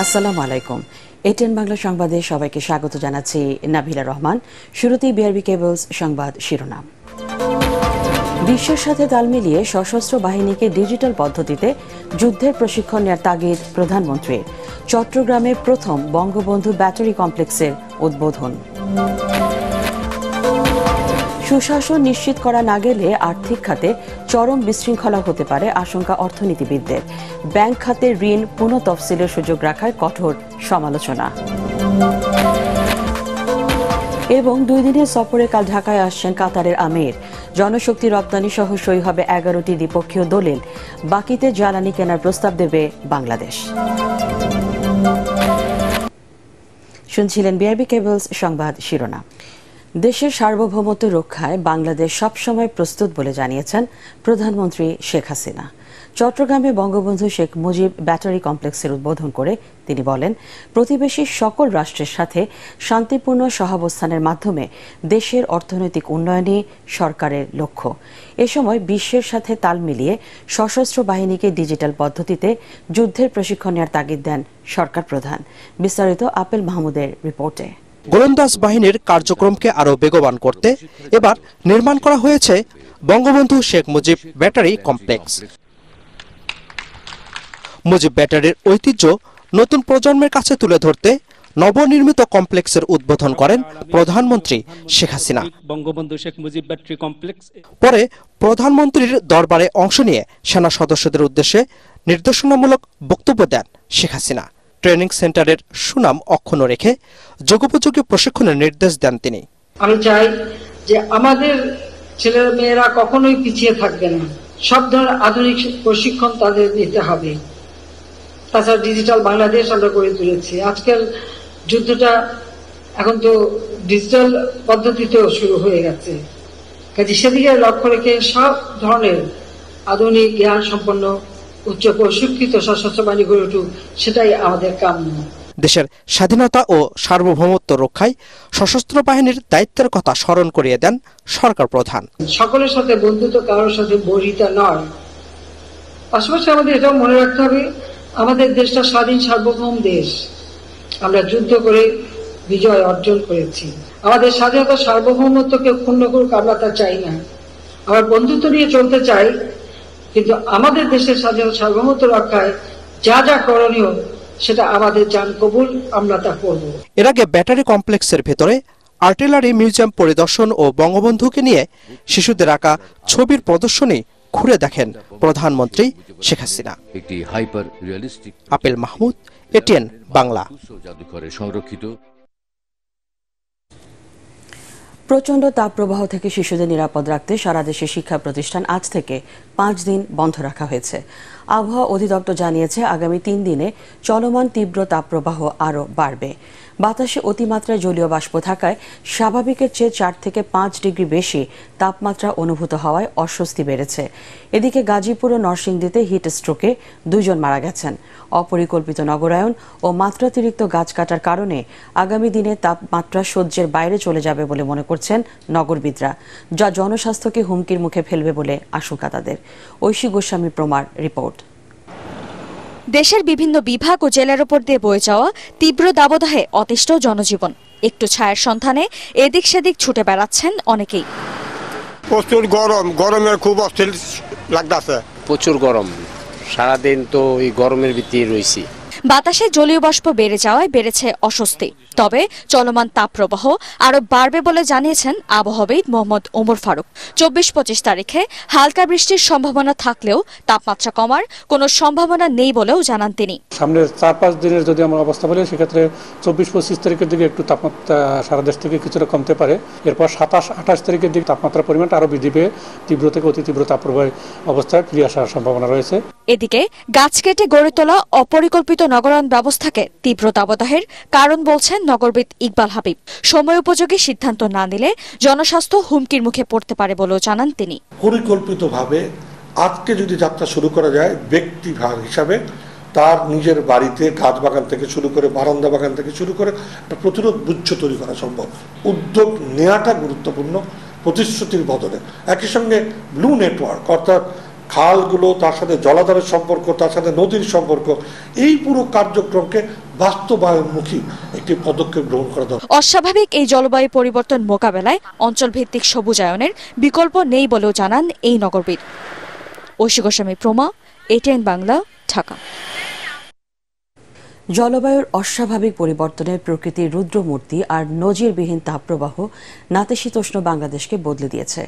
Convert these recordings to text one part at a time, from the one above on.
আসসালামু আলাইকুম। এটিএন বাংলা সংবাদে সবাইকে স্বাগত জানাচ্ছি নাভিলা রহমান। শুরুতেই বিআরবি কেবলস সংবাদ শিরোনাম। বিশ্বের সাথে তাল মিলিয়ে সশস্ত্র বাহিনীকে ডিজিটাল পদ্ধতিতে যুদ্ধের প্রশিক্ষণ নেওয়ার তাগিদ প্রধানমন্ত্রীর। চট্টগ্রামে প্রথম বঙ্গবন্ধু ব্যাটারি কমপ্লেক্সের উদ্বোধন। সুশাসন নিশ্চিত করা না গেলে আর্থিক খাতে চরম বিশৃঙ্খলা হতে পারে আশঙ্কা অর্থনীতিবিদদের। ব্যাংক খাতে ঋণ পুনঃতফসিলের সুযোগ রাখায় কঠোর সমালোচনা। এবং 2 দিনের সফরে কাল ঢাকায় আসছেন কাতারের আমির। জনশক্তি রপ্তানি সহ সই হবে 11টি দ্বিপক্ষীয় দলিল। বাকিতে জ্বালানি কেনার প্রস্তাব দেবে বাংলাদেশ। শুনছিলেন বিআরবি কেবলস সংবাদ শিরোনাম। দেশের সার্বভৌমত্ব রক্ষায় বাংলাদেশ সবসময় প্রস্তুত বলে জানিয়েছেন প্রধানমন্ত্রী শেখ হাসিনা। চট্টগ্রামে বঙ্গবন্ধু শেখ মুজিব ব্যাটারি কমপ্লেক্সের উদ্বোধন করে তিনি বলেন, প্রতিবেশী সকল রাষ্ট্রের সাথে শান্তিপূর্ণ সহাবস্থানের মাধ্যমে দেশের অর্থনৈতিক উন্নয়নই সরকারের লক্ষ্য। এ সময় বিশ্বের সাথে তাল মিলিয়ে সশস্ত্র বাহিনীকে ডিজিটাল পদ্ধতিতে যুদ্ধের প্রশিক্ষণ নেওয়ার তাগিদ দেন সরকার প্রধান। বিস্তারিত আপেল মাহমুদের রিপোর্টে। গোলন্দাজ বাহিনীর কার্যক্রমকে আরও বেগবান করতে এবার নির্মাণ করা হয়েছে বঙ্গবন্ধু শেখ মুজিব ব্যাটারি কমপ্লেক্স। মুজিব ব্যাটারির ঐতিহ্য নতুন প্রজন্মের কাছে তুলে ধরতে নবনির্মিত কমপ্লেক্সের উদ্বোধন করেন প্রধানমন্ত্রী শেখ হাসিনা। বঙ্গবন্ধু শেখ মুজিব ব্যাটারি কমপ্লেক্স পরে প্রধানমন্ত্রীর দরবারে অংশ নিয়ে সেনা সদস্যদের উদ্দেশ্যে নির্দেশনামূলক বক্তব্য দেন শেখ হাসিনা। ট্রেনিং সেন্টারের সুনাম অক্ষুণ্ণ রেখে যুগোপযোগী প্রশিক্ষণের নির্দেশ দেন তিনি। আমি চাই যে আমাদের ছেলেরা মেয়েরা কখনোই পিছিয়ে থাকবে না, সব ধরনের আধুনিক প্রশিক্ষণ তাদের নিতে হবে। তাছাড়া ডিজিটাল বাংলাদেশ আমরা গড়ে তুলেছি। আজকাল যুদ্ধটা এখন তো ডিজিটাল পদ্ধতিতেও শুরু হয়ে গেছে, কাজে সেদিকে লক্ষ্য রেখে সব ধরনের আধুনিক জ্ঞান সম্পন্ন উচ্চ প্রশিক্ষিত সশস্ত্র বাহিনী গড়ে উঠুক, সেটাই আমাদের কাম্য। দেশের স্বাধীনতা ও সার্বভৌমত্ব রক্ষায় সশস্ত্র বাহিনীর দায়িত্বের কথা স্মরণ করিয়ে দেন সরকার প্রধান। সকলের সাথে বন্ধুত্ব, কারোর সাথে বরিতা নয়। পাশাপাশি আমাদের এটাও মনে রাখতে হবে, আমাদের দেশটা স্বাধীন সার্বভৌম দেশ। আমরা যুদ্ধ করে বিজয় অর্জন করেছি। আমাদের স্বাধীনতা সার্বভৌমত্বকে ক্ষুণ্ণ করুক, আমরা তা চাই না। আমরা বন্ধুত্ব নিয়ে চলতে চাই, কিন্তু আমাদের দেশের স্বাধীনতা সার্বভৌমত্ব রক্ষায় যা যা করণীয় সেটা আমাদের জান কবুল, আমরা তা করব। এর আগে ব্যাটারি কমপ্লেক্সের ভেতরে আর্টিলারি মিউজিয়াম পরিদর্শন ও বঙ্গবন্ধুকে নিয়ে শিশুদের আঁকা ছবির প্রদর্শনী ঘুরে দেখেন প্রধানমন্ত্রী শেখ হাসিনা। একটি hyper realistic. Apple Mahmud, ATN Bangla. জাদুঘরে সংরক্ষিত। প্রচণ্ড তাপপ্রবাহ থেকে শিশুদের নিরাপদ রাখতে সারা দেশে শিক্ষা প্রতিষ্ঠান আজ থেকে 5 দিন বন্ধ রাখা হয়েছে। আবহাওয়া অধিদপ্তর জানিয়েছে, আগামী 3 দিনে চলমান তীব্র তাপপ্রবাহ আরও বাড়বে। বাতাসে অতিমাত্রায় জলীয় বাষ্প থাকায় স্বাভাবিকের চেয়ে 4 থেকে 5 ডিগ্রি বেশি তাপমাত্রা অনুভূত হওয়ায় অস্বস্তি বেড়েছে। এদিকে গাজীপুর ও নরসিংদীতে হিট স্ট্রোকে 2 জন মারা গেছেন। অপরিকল্পিত নগরায়ন ও মাত্রাতিরিক্ত গাছ কাটার কারণে আগামী দিনে তাপমাত্রা সহ্যের বাইরে চলে যাবে বলে মনে করছেন নগরবিদরা, যা জনস্বাস্থ্যকে হুমকির মুখে ফেলবে বলে আশঙ্কা তাদের। ঐশী গোস্বামী প্রমার রিপোর্ট। দেশের বিভিন্ন বিভাগ ও জেলার উপর দিয়ে বয়ে যাওয়া তীব্র দাবদাহে অতিষ্ঠ জনজীবন। একটু ছায়ার সন্ধানে এদিক সেদিক ছুটে বেড়াচ্ছেন অনেকেই। প্রচুর গরম, গরমের খুব অস্থির লাগতেছে। প্রচুর গরম, সারাদিন তো এই গরমের ভিতরেই রয়েছি। বাতাসে জলীয় বাষ্প বেড়ে যাওয়ায় বেড়েছে অস্বস্তি। তবে চলমান তাপপ্রবাহ আরো বাড়বে বলে জানিয়েছেন আবহাওয়াবিদ মোহাম্মদ ওমর ফারুক। 24-25 তারিখে হালকা বৃষ্টির সম্ভাবনা থাকলেও তাপমাত্রা কমার কোনো সম্ভাবনা নেই বলেও জানান তিনি। সামনে 4-5 দিনের যদি আমরা অবস্থা বলি, সেক্ষেত্রে 24-25 তারিখের দিকে একটু তাপমাত্রা সারা দেশ থেকে কিছুটা কমতে পারে। এরপর 27-28 তারিখের দিকে তাপমাত্রার পরিমাণটা আরো বৃদ্ধি পেয়ে তীব্র থেকে অতি তীব্র তাপপ্রবাহ অবস্থায় ফিরে আসার সম্ভাবনা রয়েছে। এদিকে গাছ কেটে গড়ে তোলা অপরিকল্পিত নগরায়ন ব্যবস্থাকে তীব্র দাবদাহের কারণ বলছেন নগরবিদ ইকবাল হাবিব। সময় উপযোগী সিদ্ধান্ত না নিলে জনস্বাস্থ্য হুমকির মুখে পড়তে পারে বলেও জানান তিনি। পরিকল্পিতভাবে আজকে যদি যাত্রা শুরু করা যায়, ব্যক্তি হিসাবে তার নিজের বাড়িতে গাছ বাগান থেকে শুরু করে বারান্দা বাগান থেকে শুরু করে একটা প্রতিরোধ বুদ্ধ তৈরি করা সম্ভব। উদ্যোগ নেওয়াটা গুরুত্বপূর্ণ প্রতিশ্রুতির বদলে। একই সঙ্গে ব্লু নেটওয়ার্ক, অর্থাৎ খালগুলো, তার সাথে জলাধারের সম্পর্ক, তার সাথে নদীর সম্পর্ক, এই পুরো কার্যক্রমকে বাস্তবায়নমুখী একটি পদক্ষেপ গ্রহণ করা দরকার। অস্বাভাবিক এই জলবায়ু পরিবর্তন মোকাবেলায় অঞ্চলভিত্তিক সবুজায়নের বিকল্প নেই বলেও জানান এই নগরবিদ। ঐশী গোস্বামী প্রমা, ATN বাংলা, ঢাকা। জলবায়ুর অস্বাভাবিক পরিবর্তনের প্রকৃতির রুদ্রমূর্তি আর নজিরবিহীন তাপপ্রবাহ নাতিশীতোষ্ণ বাংলাদেশকে বদলে দিয়েছে।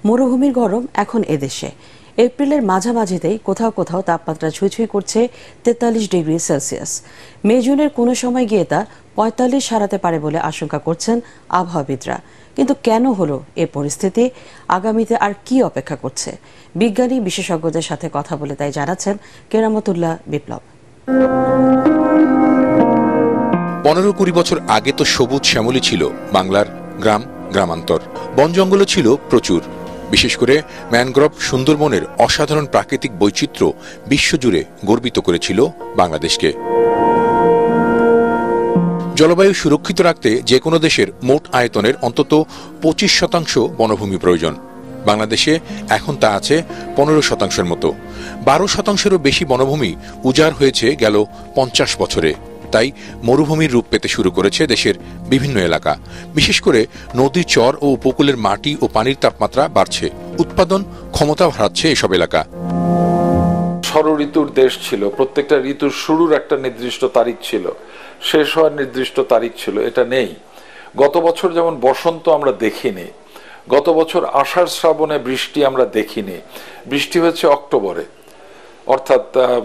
মরুভূমির গরম এখন এদেশে। এপ্রিলের মাঝামাঝিতেই কোথাও কোথাও তাপমাত্রা ছুঁই করছে 43 ডিগ্রি সেলসিয়াস। মে জুনের কোনো সময় গিয়ে তা 45 ছাড়াতে পারে বলে আশঙ্কা করছেন আবহাওয়াবিদরা। কিন্তু কেন হলো এ পরিস্থিতি? আগামীতে আর কি অপেক্ষা করছে? বিজ্ঞানী বিশেষজ্ঞদের সাথে কথা বলে তাই জানাচ্ছেন কেরামতুল্লাহ বিপ্লব। 15-20 বছর আগে তো সবুজ শ্যামলী ছিল বাংলার গ্রাম গ্রামান্তর, বন জঙ্গলও ছিল প্রচুর। বিশেষ করে ম্যানগ্রোভ সুন্দরবনের অসাধারণ প্রাকৃতিক বৈচিত্র্য বিশ্বজুড়ে গর্বিত করেছিল বাংলাদেশকে। জলবায়ু সুরক্ষিত রাখতে যে কোনো দেশের মোট আয়তনের অন্তত 25% বনভূমি প্রয়োজন। বাংলাদেশে এখন তা আছে 15% মতো। 12%-এরও বেশি বনভূমি উজাড় হয়েছে গেল 50 বছরে। তাই মরুভূমির রূপ পেতে শুরু করেছে দেশের বিভিন্ন এলাকা। বিশেষ করে নদীর চর ও উপকূলের মাটি ও পানির তাপমাত্রা বাড়ছে, উৎপাদন ক্ষমতা হারাচ্ছে এসব এলাকা। ষড়ঋতুর দেশ ছিল, প্রত্যেকটা ঋতুর শুরুর একটা নির্দিষ্ট তারিখ ছিল, শেষ হওয়ার নির্দিষ্ট তারিখ ছিল, এটা নেই। গত বছর যেমন বসন্ত আমরা দেখিনি, গত বছর আষাঢ় শ্রাবণে বৃষ্টি আমরা দেখিনি, বৃষ্টি হয়েছে অক্টোবরে, অর্থাৎ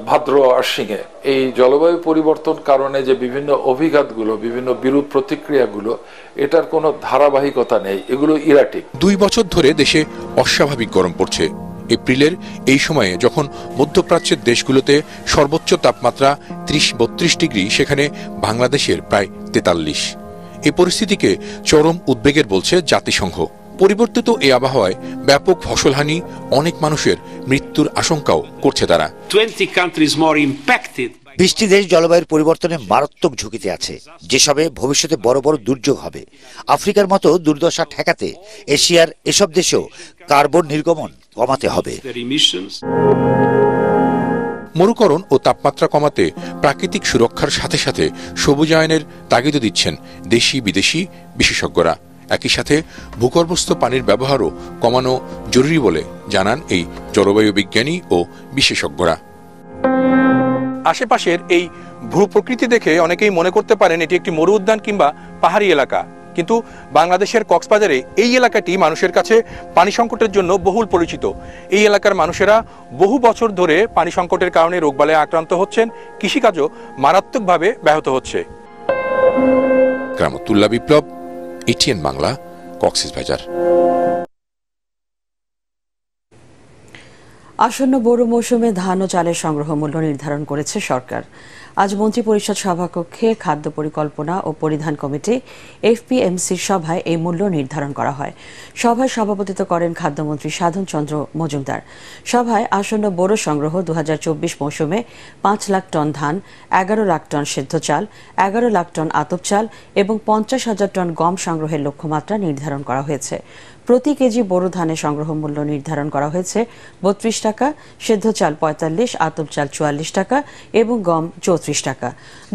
ভাদ্র আশ্বিনে। এই জলবায়ু পরিবর্তন কারণে যে বিভিন্ন অভিঘাতগুলো, বিভিন্ন বিরূপ প্রতিক্রিয়াগুলো, এটার কোনো ধারাবাহিকতা নেই, এগুলো ইরাটিক। 2 বছর ধরে দেশে অস্বাভাবিক গরম পড়ছে। এপ্রিলের এই সময়ে যখন মধ্যপ্রাচ্যের দেশগুলোতে সর্বোচ্চ তাপমাত্রা 30-32 ডিগ্রি, সেখানে বাংলাদেশের প্রায় 43। এই পরিস্থিতিকে চরম উদ্বেগের বলছে জাতিসংঘ। পরিবর্তিত এই আবহাওয়ায় ব্যাপক ফসলহানি, অনেক মানুষের মৃত্যুর আশঙ্কাও করছে তারা। 20 countries more impacted. 20টি দেশ জলবায়ুর পরিবর্তনে মারাত্মক ঝুঁকিতে আছে, যেসবে ভবিষ্যতে বড় বড় দুর্যোগ হবে। আফ্রিকার মতো দুর্দশা ঠেকাতে এশিয়ার এসব দেশেও কার্বন নির্গমন কমাতে হবে। মরুকরণ ও তাপমাত্রা কমাতে প্রাকৃতিক সুরক্ষার সাথে সাথে সবুজায়নের তাগিদও দিচ্ছেন দেশি বিদেশি বিশেষজ্ঞরা। একই সাথে ভূগর্ভস্থ পানির ব্যবহারও কমানো জরুরি বলে জানান এই জলবায়ু বিজ্ঞানী ও বিশেষজ্ঞরা। আশেপাশের এই ভূপ্রকৃতি দেখে অনেকেই মনে করতে পারেন এটি একটি মরু উদ্যান কিংবা পাহাড়ি এলাকা, কিন্তু বাংলাদেশের কক্সবাজারে এই এলাকাটি মানুষের কাছে পানি সংকটের জন্য বহুল পরিচিত। এই এলাকার মানুষেরা বহু বছর ধরে পানি সংকটের কারণে রোগবালায় আক্রান্ত হচ্ছেন, কৃষিকাজও মারাত্মকভাবে ব্যাহত হচ্ছে। কেরামতুল্লাহ বিপ্লব, ATN বাংলা, কক্সবাজার। আসন্ন বোরো মৌসুমে ধান ও চালের সংগ্রহ মূল্য নির্ধারণ করেছে সরকার। আজ মন্ত্রিপরিষদ সভাকক্ষে খাদ্য পরিকল্পনা ও পরিধান কমিটি FPMCর সভায় এই মূল্য নির্ধারণ করা হয়। সভায় সভাপতিত্ব করেন খাদ্যমন্ত্রী সাধন চন্দ্র মজুমদার। সভায় আসন্ন বোরো সংগ্রহ 2024 মৌসুমে 5 লাখ টন ধান, 11 লাখ টন সেদ্ধ চাল, 11 লাখ টন আতপ চাল এবং 50,000 টন গম সংগ্রহের লক্ষ্যমাত্রা নির্ধারণ করা হয়েছে। প্রতি কেজি বোরো ধানের সংগ্রহ মূল্য নির্ধারণ করা হয়েছে 32 টাকা, সেদ্ধ চাল 45, আতপ চাল 44 টাকা এবং গম 34 টাকা।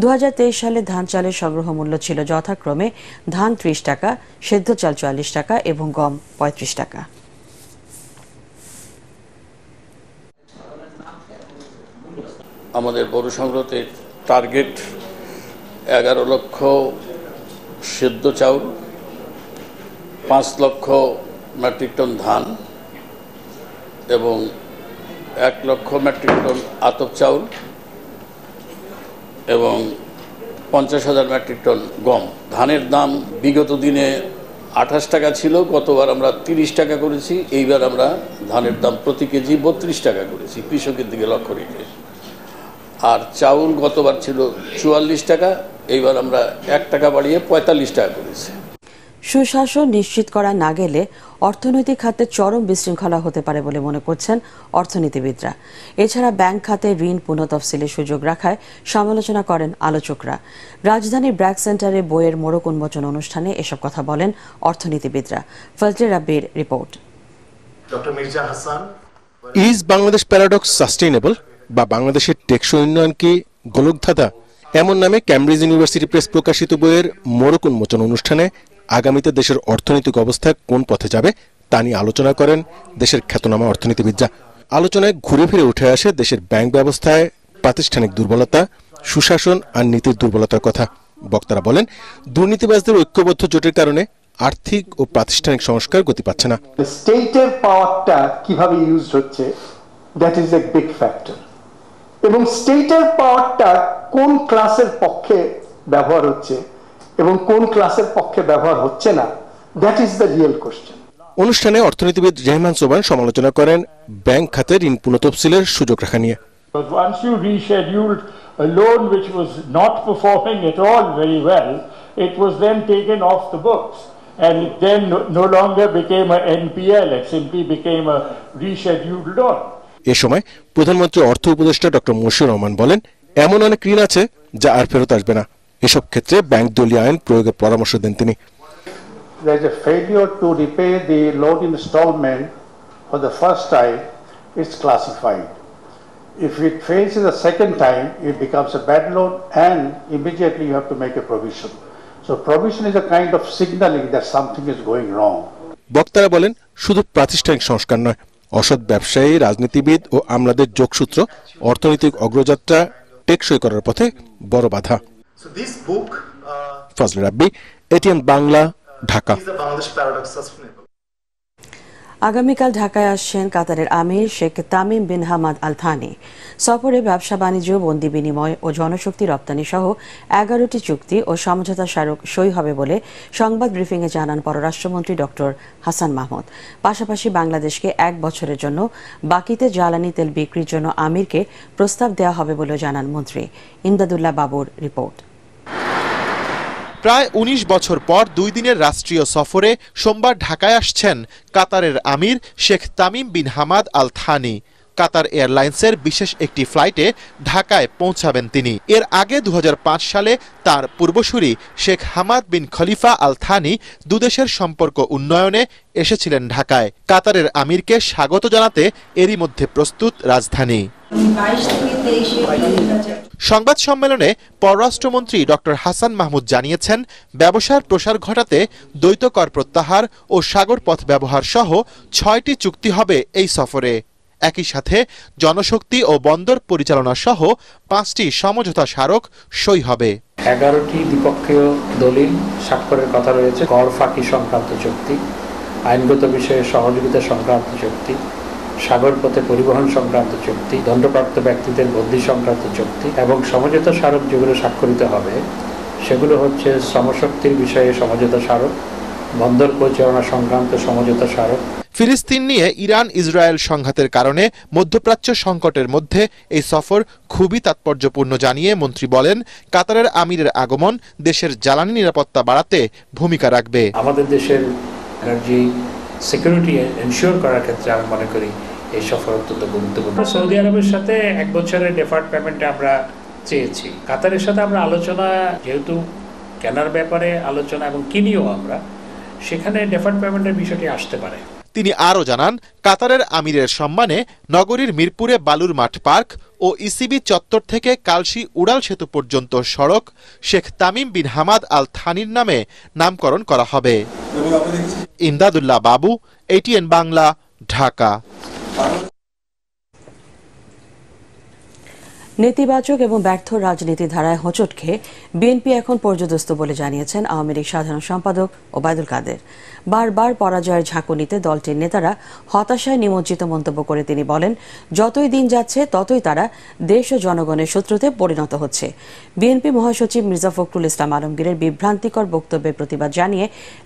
2023 সালে ধান চালের সংগ্রহ মূল্য ছিল যথাক্রমে ধান 30 টাকা, সেদ্ধ চাল 44 টাকা এবং গম 35 টাকা। আমাদের বোরো সংগ্রহের টার্গেট 11 লক্ষ সেদ্ধ চাউল, 5 লক্ষ মেট্রিক টন ধান এবং 1 লক্ষ মেট্রিক টন আতপ চাউল এবং 50,000 মেট্রিক টন গম। ধানের দাম বিগত দিনে 28 টাকা ছিল, গতবার আমরা 30 টাকা করেছি, এইবার আমরা ধানের দাম প্রতি কেজি 32 টাকা করেছি কৃষকের দিকে লক্ষ্য রেখে। আর চাউল গতবার ছিল 44 টাকা, এইবার আমরা 1 টাকা বাড়িয়ে 45 টাকা করেছি। সুশাসন নিশ্চিত করা না গেলে অর্থনৈতিক খাতে চরম বিশৃঙ্খলা হতে পারে বলে মনে করছেন অর্থনীতিবিদরা। এছাড়া ব্যাংক খাতে ঋণ পুনঃতফসিলের সুযোগ রাখায় সমালোচনা করেন আলোচকরা। রাজধানীর ব্র্যাক সেন্টারে বইয়ের মোড়ক উন্মোচন অনুষ্ঠানে এসব কথা বলেন অর্থনীতিবিদরা। ফজলে রাব্বির report. Is Bangladesh paradox sustainable, বা বাংলাদেশের টেকসই উন্নয়ন কি গোলকধাঁধা? এমন নামে ক্যামব্রিজ ইউনিভার্সিটি প্রেস প্রকাশিত বইয়ের মোড়ক উন্মোচন অনুষ্ঠানে আগামীতে দেশের অর্থনৈতিক অবস্থা কোন পথে যাবে তা নিয়ে আলোচনা করেন দেশের খ্যাতনামা অর্থনীতিবিদরা। আলোচনায় ঘুরে ফিরে উঠে আসে দেশের ব্যাংক ব্যবস্থায় প্রাতিষ্ঠানিক দুর্বলতা, সুশাসন আর নীতির দুর্বলতার কথা। বক্তারা বলেন, দুর্নীতিবাজদের ঐক্যবদ্ধ জোটের কারণে আর্থিক ও প্রাতিষ্ঠানিক সংস্কার গতি পাচ্ছে না। স্টেটের পাওয়ারটা কিভাবে ইউজ হচ্ছে, that is a big factor. এবং স্টেটের পাওয়ারটা কোন ক্লাসের পক্ষে ব্যবহার হচ্ছে এবং কোন ক্লাসের পক্ষে ব্যবহার হচ্ছে না, that is the real question. অনুষ্ঠানে অর্থনীতিবিদ রেহমান সোবান সমালোচনা করেন ব্যাংক খাতে ঋণ পুনঃতফসিলের সুযোগ রাখা নিয়ে। Once you rescheduled a loan which was not performing at all very well, it was then taken off the books and it then no longer became a NPL, it simply became a rescheduled loan. এ সময় প্রধানমন্ত্রী অর্থ উপদেষ্টা doctor Moshiur Rahman বলেন, এমন অনেক ঋণ আছে যা আর ফেরত আসবে না। এসব ক্ষেত্রে ব্যাংক দলীয় আইন প্রয়োগের পরামর্শ দেন তিনি। There is a failure to repay the loan installment for the first time, it's classified. If it fails the second time, it becomes a bad loan and immediately you have to make a provision. So provision is a kind of signaling that something is going wrong. বক্তারা বলেন, শুধু প্রাতিষ্ঠানিক সংস্কার নয়, অসৎ ব্যবসায়ী, রাজনীতিবিদ ও আমলাদের যোগসূত্র অর্থনৈতিক অগ্রযাত্রা টেকসই করার পথে বড় বাধা। ফজলে রাব্বি, এটিএন বাংলা, ঢাকা। আগামীকাল ঢাকায় আসছেন কাতারের আমির Sheikh Tamim bin Hamad Al Thani. সফরে ব্যবসা বাণিজ্য, বন্দি বিনিময় ও জনশক্তি রপ্তানি সহ 11টি চুক্তি ও সমঝোতা স্মারক সই হবে বলে সংবাদ ব্রিফিংয়ে জানান পররাষ্ট্রমন্ত্রী ডক্টর হাসান মাহমুদ। পাশাপাশি বাংলাদেশকে 1 বছরের জন্য বাকিতে জ্বালানি তেল বিক্রির জন্য আমিরকে প্রস্তাব দেওয়া হবে বলে জানান মন্ত্রী। ইমদাদুল্লাহ বাবুর রিপোর্ট। প্রায় 19 বছর পর 2 দিনের রাষ্ট্রীয় সফরে সোমবার ঢাকায় আসছেন কাতারের আমির Sheikh Tamim bin Hamad Al Thani. Qatar এয়ারলাইন্সের বিশেষ একটি ফ্লাইটে ঢাকায় পৌঁছাবেন তিনি। এর আগে 2005 সালে তার পূর্বসূরি শেখ হামাদ বিন খলিফা আল থানি দুদেশের সম্পর্ক উন্নয়নে এসেছিলেন ঢাকায়। কাতারের আমিরকে স্বাগত জানাতে এরই মধ্যে প্রস্তুত রাজধানী। সংবাদ সম্মেলনে পররাষ্ট্রমন্ত্রী ডক্টর হাসান মাহমুদ জানিয়েছেন, ব্যবসার প্রসার ঘটাতে দ্বৈত কর প্রত্যাহার ও সাগর পথ ব্যবহার সহ 6টি চুক্তি হবে এই সফরে। একই সাথে জনশক্তি ও বন্দর পরিচালনা সহ 5টি সমঝোতা স্মারক সই হবে। 11টি দ্বিপক্ষীয় দলিল স্বাক্ষরের কথা রয়েছে। কর ফাঁকি সংক্রান্ত চুক্তি, আইনগত বিষয়ে সহযোগিতা সংক্রান্ত চুক্তি, সাগর পথে পরিবহন সংক্রান্ত চুক্তি, দণ্ডপ্রাপ্ত ব্যক্তিদের বদলি সংক্রান্ত চুক্তি এবং সমঝোতা স্মারক যেগুলো স্বাক্ষরিত হবে সেগুলো হচ্ছে শ্রমশক্তির বিষয়ে সমঝোতা স্মারক, বন্দর পরিচালনা সংক্রান্ত সমঝোতা স্মারক। ফিলিস্তিন নিয়ে ইরান ইসরায়েল সংঘাতের কারণে মধ্যপ্রাচ্য সংকটের মধ্যে এই সফর খুবই তাৎপর্যপূর্ণ জানিয়ে মন্ত্রী বলেন, কাতারের আমিরের আগমন দেশের জ্বালানি নিরাপত্তা বাড়াতে ভূমিকা রাখবে। আমাদের দেশের এনার্জি সিকিউরিটি এনশিওর করার ক্ষেত্রে আমি মনে করি এই সফর অত্যন্ত গুরুত্বপূর্ণ। সৌদি আরবের সাথে 1 বছরের ডেফার্ড পেমেন্টে আমরা চেয়েছি। কাতারের সাথে আমরা আলোচনা, যেহেতু কেনার ব্যাপারে আলোচনা এবং কিনিও আমরা, সেখানে ডেফার্ড পেমেন্টের বিষয়টি আসতে পারে। তিনি আরও জানান, কাতারের আমিরের সম্মানে নগরীর মিরপুরে বালুর মাঠ পার্ক ও ইসিবি চত্বর থেকে কালশী উড়াল সেতু পর্যন্ত সড়ক Sheikh Tamim bin Hamad Al থানির নামে নামকরণ করা হবে। ইমদাদুল্লাহ বাবু, এটিএন বাংলা, ঢাকা। নেতিবাচক এবং ব্যর্থ রাজনীতি ধারায় হোঁচট খেয়ে বিএনপি এখন পর্যদস্ত বলে জানিয়েছেন আওয়ামী লীগ সাধারণ সম্পাদক ওবায়দুল কাদের। বারবার পরাজয়ের ঝাঁকুনিতে দলটির নেতারা হতাশায় নিমজ্জিত মন্তব্য করে তিনি বলেন, যতই দিন যাচ্ছে ততই তারা দেশ ও জনগণের শত্রুতে পরিণত হচ্ছে। বিএনপি মহাসচিব মির্জা ফখরুল ইসলাম আলমগীরের বিভ্রান্তিকর বক্তব্যের প্রতিবাদ জানিয়ে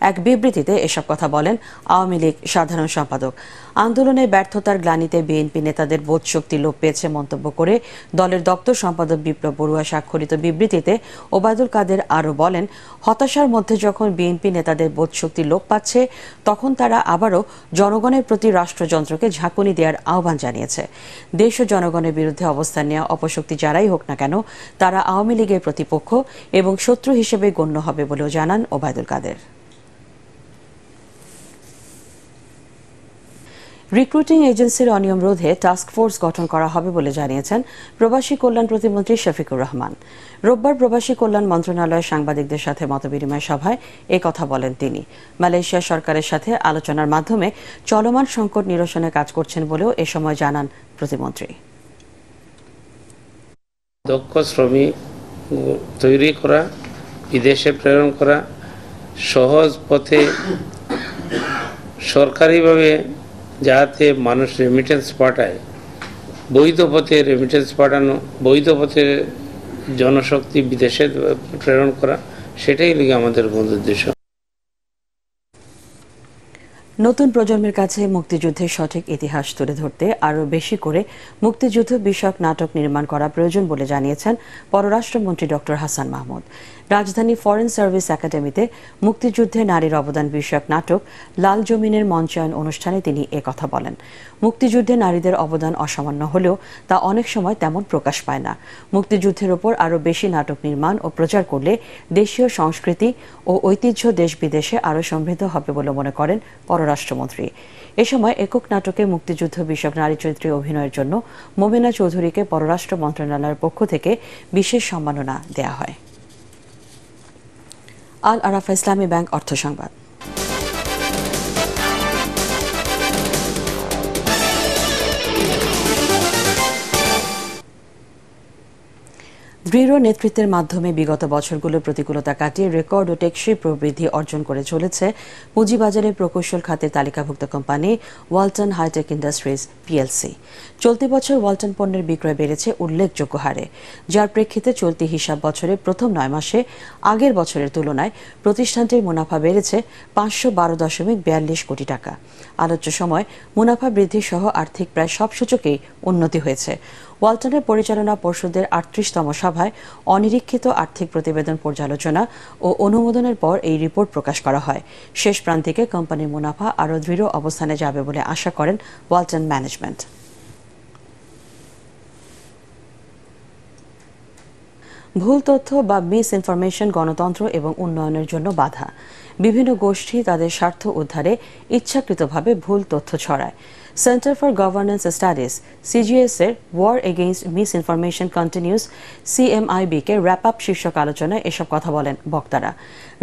এক বিবৃতিতে এসব কথা বলেন আওয়ামী লীগ সাধারণ সম্পাদক। আন্দোলনের ব্যর্থতার গ্লানিতে বিএনপি নেতাদের বোধশক্তি লোপ পেয়েছে মন্তব্য করে দলের দপ্তর সম্পাদক বিপ্লব বড়ুয়া স্বাক্ষরিত বিবৃতিতে ওবায়দুল কাদের আরও বলেন, হতাশার মধ্যে যখন বিএনপি নেতাদের বোধশক্তি লোপ পাচ্ছে তখন তারা আবারও জনগণের প্রতি রাষ্ট্রযন্ত্রকে ঝাঁকুনি দেওয়ার আহ্বান জানিয়েছে। দেশ ও জনগণের বিরুদ্ধে অবস্থান নেওয়া অপশক্তি যারাই হোক না কেন তারা আওয়ামী লীগের প্রতিপক্ষ এবং শত্রু হিসেবে গণ্য হবে বলেও জানান ওবায়দুল কাদের। রিক্রুটিং এজেন্সির অনিয়ম রোধে টাস্ক ফোর্স গঠন করা হবে বলে জানিয়েছেন প্রবাসী কল্যাণ প্রতিমন্ত্রী শফিকুর রহমান। রোববার প্রবাসী কল্যাণ মন্ত্রণালয়ের সাংবাদিকদের সাথে মতবিনিময় সভায় এ কথা বলেন তিনি। মালয়েশিয়া সরকারের সাথে আলোচনার মাধ্যমে চলমান সংকট নিরসনে কাজ করছেন বলেও এ সময় জানান প্রতিমন্ত্রী। দক্ষ শ্রমিক তৈরি করা, বিদেশে প্রেরণ করা, সহজ পথে সরকারিভাবে যাতে মানুষ রেমিটেন্স পাঠায়, বৈধ পথে রেমিটেন্স পাঠানো, বৈধ পথে জনশক্তি বিদেশে প্রেরণ করা, সেটাই লিগে আমাদের মূল উদ্দেশ্য। নতুন প্রজন্মের কাছে মুক্তিযুদ্ধের সঠিক ইতিহাস তুলে ধরতে আরও বেশি করে মুক্তিযুদ্ধ বিষয়ক নাটক নির্মাণ করা প্রয়োজন বলে জানিয়েছেন পররাষ্ট্রমন্ত্রী ডক্টর হাসান মাহমুদ। রাজধানী ফরেন সার্ভিস একাডেমিতে মুক্তিযুদ্ধে নারীর অবদান বিষয়ক নাটক লাল জমিনের মঞ্চায়ন অনুষ্ঠানে তিনি একথা বলেন। মুক্তিযুদ্ধে নারীদের অবদান অসামান্য হলেও তা অনেক সময় তেমন প্রকাশ পায় না। মুক্তিযুদ্ধের ওপর আরও বেশি নাটক নির্মাণ ও প্রচার করলে দেশীয় সংস্কৃতি ও ঐতিহ্য দেশ বিদেশে আরও সমৃদ্ধ হবে বলে মনে করেন পররাষ্ট্রমন্ত্রী। এ সময় একক নাটকে মুক্তিযুদ্ধ বিষয়ক নারী চরিত্রে অভিনয়ের জন্য মোমেনা চৌধুরীকে পররাষ্ট্র মন্ত্রণালয়ের পক্ষ থেকে বিশেষ সম্মাননা দেয়া হয়। আল আরাফা ইসলামী ব্যাংক অর্থ সংবাদ। দৃঢ় নেতৃত্বের মাধ্যমে বিগত বছরগুলোর প্রতিকূলতা কাটিয়ে রেকর্ড ও টেকসই প্রবৃদ্ধি অর্জন করে চলেছে পুঁজিবাজারে প্রকৌশল খাতের তালিকাভুক্ত company Walton hitech industries PLC. চলতি বছর ওয়ালটন পণ্যের বিক্রয় বেড়েছে উল্লেখযোগ্য হারে, যার প্রেক্ষিতে চলতি হিসাব বছরের প্রথম 9 মাসে আগের বছরের তুলনায় প্রতিষ্ঠানটির মুনাফা বেড়েছে 512.42 কোটি টাকা। আলোচ্য সময় মুনাফা বৃদ্ধি সহ আর্থিক প্রায় সব সূচকেই উন্নতি হয়েছে। ওয়ালটনের পরিচালনা পর্ষদের 38তম সভায় অনিরীক্ষিত আর্থিক প্রতিবেদন পর্যালোচনা ও অনুমোদনের পর এই রিপোর্ট প্রকাশ করা হয়। শেষ প্রান্তিকে কোম্পানির মুনাফা আরও দৃঢ় অবস্থানে যাবে বলে আশা করেন ওয়ালটন ম্যানেজমেন্ট। ভুল তথ্য বা মিস ইনফরমেশন গণতন্ত্র এবং উন্নয়নের জন্য বাধা। বিভিন্ন গোষ্ঠী তাদের স্বার্থ উদ্ধারে ইচ্ছাকৃতভাবে ভুল তথ্য ছড়ায়। Centre for Governance Studies CGS এর war against misinformation continues CMIB কে র্যাপ আপ শীর্ষক আলোচনায় এসব কথা বলেন বক্তারা।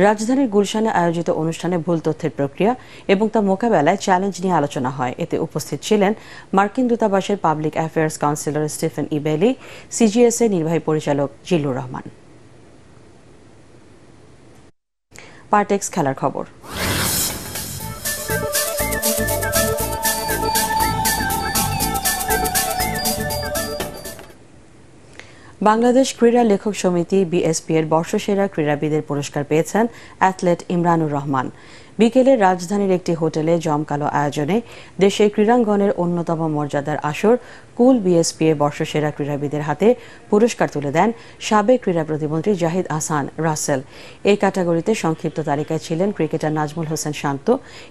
রাজধানীর গুলশানে আয়োজিত অনুষ্ঠানে ভুল তথ্যের প্রক্রিয়া এবং তা মোকাবেলায় চ্যালেঞ্জ নিয়ে আলোচনা হয়। এতে উপস্থিত ছিলেন মার্কিন দূতাবাসের public affairs councillor Stephen Ibelli, CGS এর নির্বাহী পরিচালক জিল্লুর রহমান। পার্টেক্স খেলার খবর। বাংলাদেশ ক্রীড়া লেখক সমিতি BSP এর বর্ষসেরা ক্রীড়াবিদের পুরস্কার পেয়েছেন অ্যাথলেট ইমরানুর রহমান। বিকেলে রাজধানীর একটি হোটেলে জমকালো আয়োজনে দেশের ক্রীড়াঙ্গনের অন্যতম মর্যাদার আসর কুল BSP এর বর্ষসেরা ক্রীড়াবিদের হাতে পুরস্কার তুলে দেন সাবেক ক্রীড়া প্রতিমন্ত্রী জাহিদ আহসান রাসেল। এই ক্যাটাগরিতে সংক্ষিপ্ত তালিকায় ছিলেন ক্রিকেটার নাজমুল হোসেন শান্ত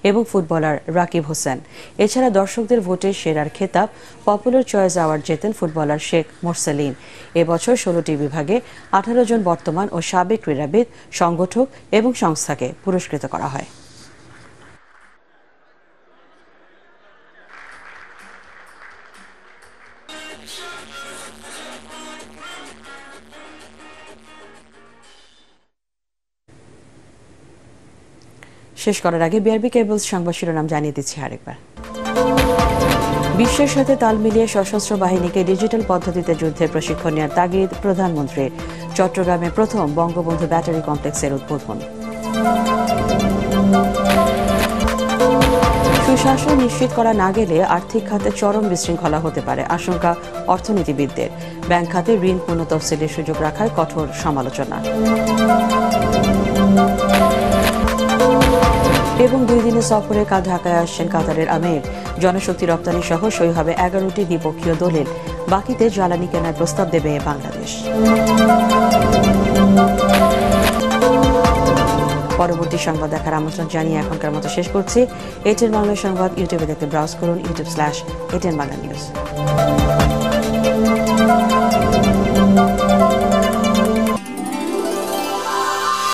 এবং ফুটবলার রাকিব হোসেন। এছাড়া দর্শকদের ভোটে সেরার খেতাব পপুলার চয়েস অ্যাওয়ার্ড জেতেন ফুটবলার শেখ মোরসেলিন। এবছর 16টি বিভাগে 18 জন বর্তমান ও সাবেক ক্রীড়াবিদ, সংগঠক এবং সংস্থাকে পুরস্কৃত করা হয়। শেষ করার আগে বিআরবি কেবলস সংবাদ শিরোনাম জানিয়ে দিচ্ছি আরেকবার। বিশ্বের সাথে তাল মিলিয়ে সশস্ত্র বাহিনীকে ডিজিটাল পদ্ধতিতে যুদ্ধের প্রশিক্ষণ নেওয়ার তাগিদ প্রধানমন্ত্রীর। চট্টগ্রামে প্রথম বঙ্গবন্ধু ব্যাটারি কমপ্লেক্সের উদ্বোধন। সুশাসন নিশ্চিত করা না গেলে আর্থিক খাতে চরম বিশৃঙ্খলা হতে পারে, আশঙ্কা অর্থনীতিবিদদের। ব্যাংক খাতে ঋণ পুনঃতফসিলের সুযোগ রাখায় কঠোর সমালোচনা। এবং 2 দিনের সফরে কাল ঢাকায় আসছেন কাতারের আমির। জনশক্তি রপ্তানি সহ সই হবে 11টি দ্বিপক্ষীয় দলিল। বাকিতে জ্বালানি কেনার প্রস্তাব দেবে বাংলাদেশ। পরবর্তী সংবাদ দেখার আমন্ত্রণ জানিয়ে এখনকার মতো শেষ করছি। ATN বাংলা সংবাদ ইউটিউবে দেখতে ব্রাউজ করুন youtube/ATN Bangla News।